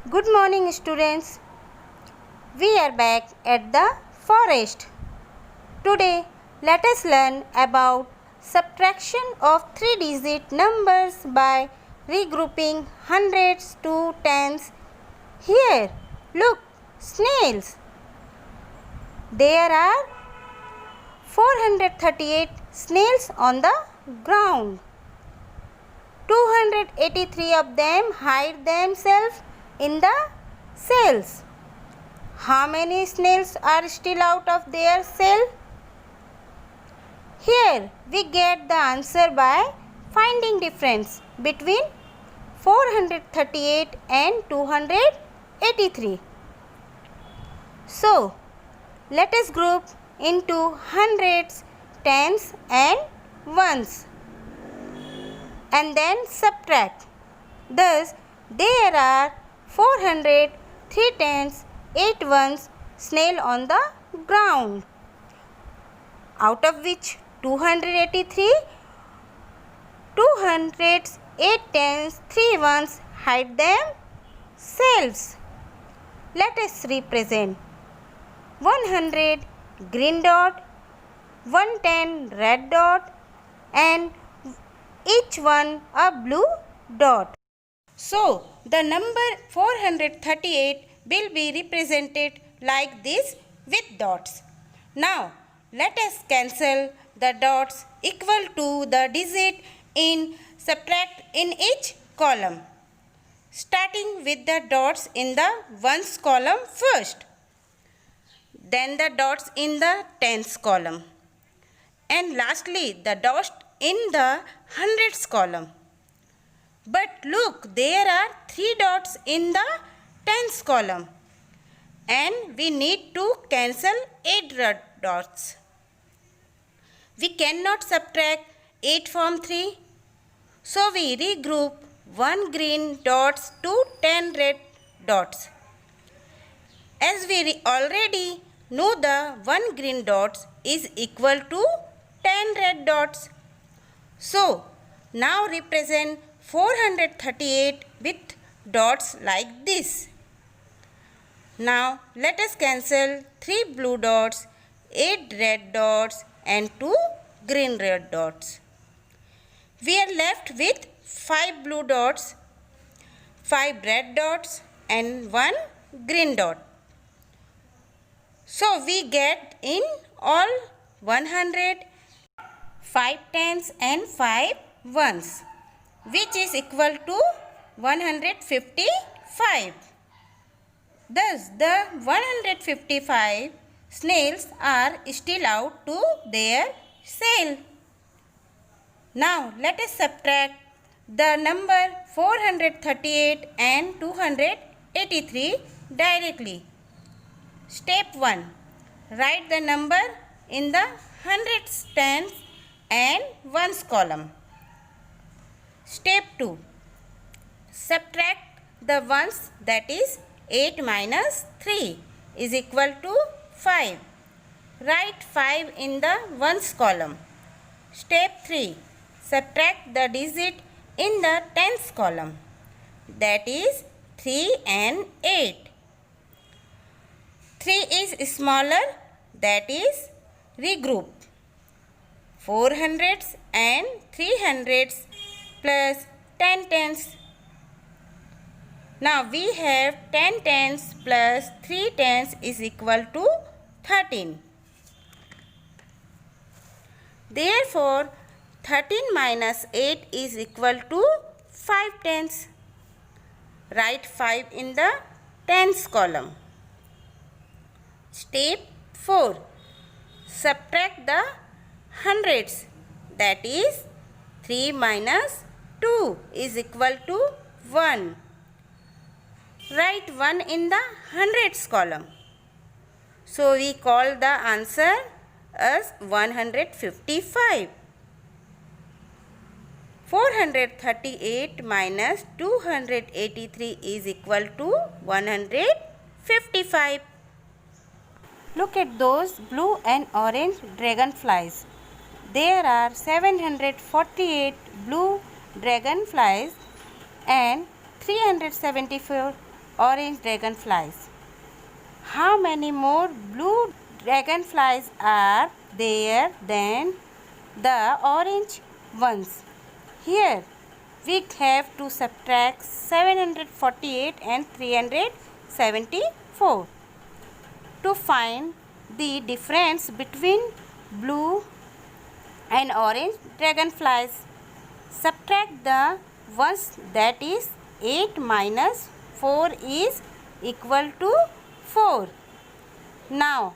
Good morning, students. We are back at the forest. Today, let us learn about subtraction of three-digit numbers by regrouping hundreds to tens. Here, look, snails. There are 438 snails on the ground. 283 of them hide themselves in the cells. How many snails are still out of their cell? Here we get the answer by finding difference between 438 and 283. So, let us group into hundreds, tens and ones and then subtract. Thus, there are 400, 3 tens, 8 ones snail on the ground, out of which 283, 200s, 8 tens, 3 ones hide themselves. Let us represent 100 green dot, 110 red dot and each one a blue dot. So, the number 438 will be represented like this with dots. Now, let us cancel the dots equal to the digit in subtract in each column. Starting with the dots in the ones column first, then the dots in the tens column, and lastly the dots in the hundreds column. But look, there are 3 dots in the tens column and we need to cancel 8 dots. We cannot subtract 8 from 3, so we regroup 1 green dots to 10 red dots. As we already know, the 1 green dots is equal to 10 red dots. So, now represent 438 with dots like this. Now, let us cancel 3 blue dots, 8 red dots and 2 green red dots. We are left with 5 blue dots, 5 red dots and 1 green dot. So, we get in all 100, 5 tens and 5 ones, which is equal to 155. Thus, the 155 snails are still out to their cell. Now, let us subtract the number 438 and 283 directly. Step 1. Write the number in the hundreds, tens and ones column. Step 2. Subtract the ones, that is 8 minus 3 is equal to 5. Write 5 in the ones column. Step 3. Subtract the digit in the tens column, that is 3 and 8. 3 is smaller, that is regroup. 400s and 300s plus 10 tens. Now we have 10 tens plus 3 tens is equal to 13. Therefore, 13 minus 8 is equal to 5 tens. Write 5 in the tens column. Step 4. Subtract the hundreds, that is 3 minus 2 is equal to 1. Write 1 in the hundreds column. So, we call the answer as 155. 438 minus 283 is equal to 155. Look at those blue and orange dragonflies. There are 748 blue dragonflies and 374 orange dragonflies. How many more blue dragonflies are there than the orange ones? Here we have to subtract 748 and 374 to find the difference between blue and orange dragonflies. Subtract the ones, that is 8 minus 4 is equal to 4. Now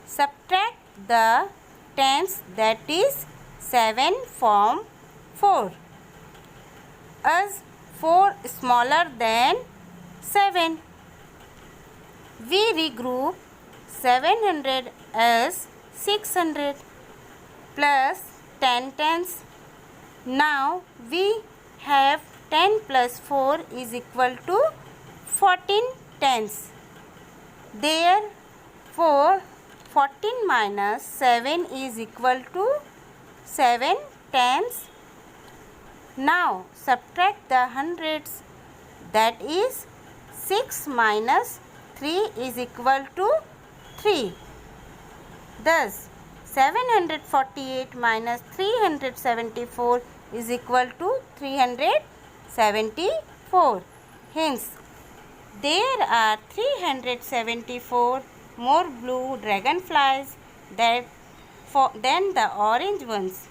subtract the tens, that is 7 from 4. As 4 smaller than 7, we regroup 700 as 600 plus 10 tens. Now we have 10 plus 4 is equal to 14 tens. Therefore 14 minus 7 is equal to 7 tens. Now subtract the hundreds, that is 6 minus 3 is equal to 3. Thus 748 minus 374 is equal to 374. Hence, there are 374 more blue dragonflies than the orange ones.